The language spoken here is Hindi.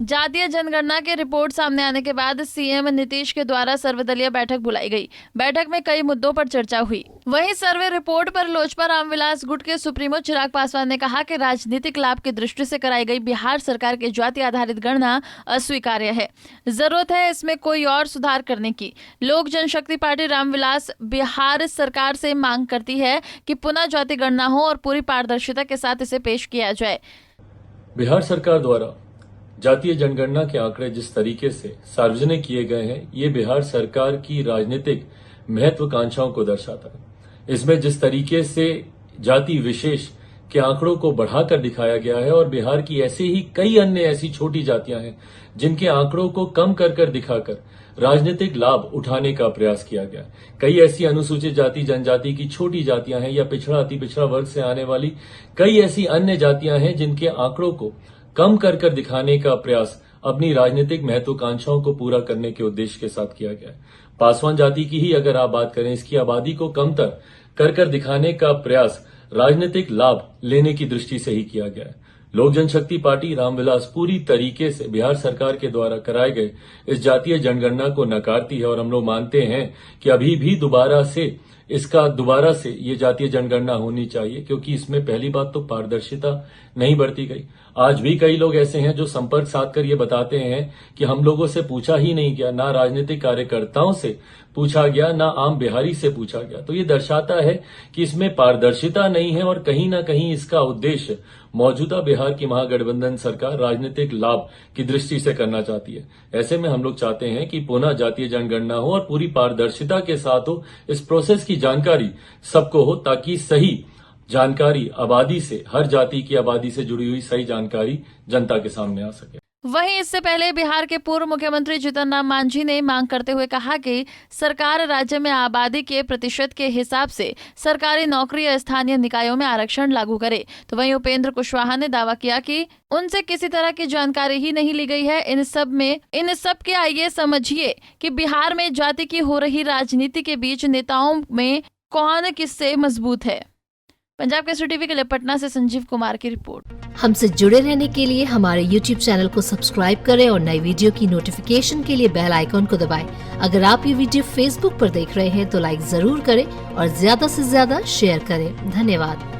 जातीय जनगणना की रिपोर्ट सामने आने के बाद सीएम नीतीश के द्वारा सर्वदलीय बैठक बुलाई गई। बैठक में कई मुद्दों पर चर्चा हुई। वहीं सर्वे रिपोर्ट पर लोजपा रामविलास गुट के सुप्रीमो चिराग पासवान ने कहा कि राजनीतिक लाभ की दृष्टि से कराई गई बिहार सरकार की जाति आधारित गणना अस्वीकार्य है। जरूरत है इसमें कोई और सुधार करने की। लोक जनशक्ति पार्टी रामविलास बिहार सरकार से मांग करती है कि पुनः जाति गणना हो और पूरी पारदर्शिता के साथ इसे पेश किया जाए। बिहार सरकार द्वारा जातीय जनगणना के आंकड़े जिस तरीके से सार्वजनिक किए गए हैं, ये बिहार सरकार की राजनीतिक महत्वाकांक्षाओं को दर्शाता है। इसमें जिस तरीके से जाति विशेष के आंकड़ों को बढ़ाकर दिखाया गया है और बिहार की ऐसे ही कई अन्य ऐसी छोटी जातियां हैं जिनके आंकड़ों को कम कर दिखाकर राजनीतिक लाभ उठाने का प्रयास किया गया। कई ऐसी अनुसूचित जाति जनजाति की छोटी जातियां हैं या पिछड़ा अति पिछड़ा वर्ग से आने वाली कई ऐसी अन्य जातियां हैं जिनके आंकड़ों को कम कर दिखाने का प्रयास अपनी राजनीतिक महत्वाकांक्षाओं को पूरा करने के उद्देश्य के साथ किया गया है। पासवान जाति की ही अगर आप बात करें, इसकी आबादी को कमतर कर दिखाने का प्रयास राजनीतिक लाभ लेने की दृष्टि से ही किया गया है। लोक जनशक्ति पार्टी रामविलास पूरी तरीके से बिहार सरकार के द्वारा कराए गए इस जातीय जनगणना को नकारती है और हम लोग मानते हैं कि अभी भी दोबारा से ये जातीय जनगणना होनी चाहिए, क्योंकि इसमें पहली बात तो पारदर्शिता नहीं बरती गई। आज भी कई लोग ऐसे हैं जो संपर्क साध कर ये बताते हैं कि हम लोगों से पूछा ही नहीं गया, ना राजनीतिक कार्यकर्ताओं से पूछा गया, ना आम बिहारी से पूछा गया। तो ये दर्शाता है कि इसमें पारदर्शिता नहीं है और कहीं ना कहीं इसका उद्देश्य मौजूदा बिहार की महागठबंधन सरकार राजनीतिक लाभ की दृष्टि से करना चाहती है। ऐसे में हम लोग चाहते हैं कि पुनः जातीय जनगणना हो और पूरी पारदर्शिता के साथ हो। इस प्रोसेस की जानकारी सबको हो ताकि सही जानकारी आबादी से, हर जाति की आबादी से जुड़ी हुई सही जानकारी जनता के सामने आ सके। वहीं इससे पहले बिहार के पूर्व मुख्यमंत्री जीतन राम मांझी ने मांग करते हुए कहा कि सरकार राज्य में आबादी के प्रतिशत के हिसाब से सरकारी नौकरी या स्थानीय निकायों में आरक्षण लागू करे। तो वहीं उपेंद्र कुशवाहा ने दावा किया कि उनसे किसी तरह की जानकारी ही नहीं ली गई है। इन सब के आइए समझिए कि बिहार में जाति की हो रही राजनीति के बीच नेताओं में कौन किससे मजबूत है। पंजाब केसरी टीवी के लिए पटना से संजीव कुमार की रिपोर्ट। हमसे जुड़े रहने के लिए हमारे YouTube चैनल को सब्सक्राइब करें और नई वीडियो की नोटिफिकेशन के लिए बेल आइकॉन को दबाएं। अगर आप ये वीडियो Facebook पर देख रहे हैं तो लाइक जरूर करें और ज्यादा से ज्यादा शेयर करें। धन्यवाद।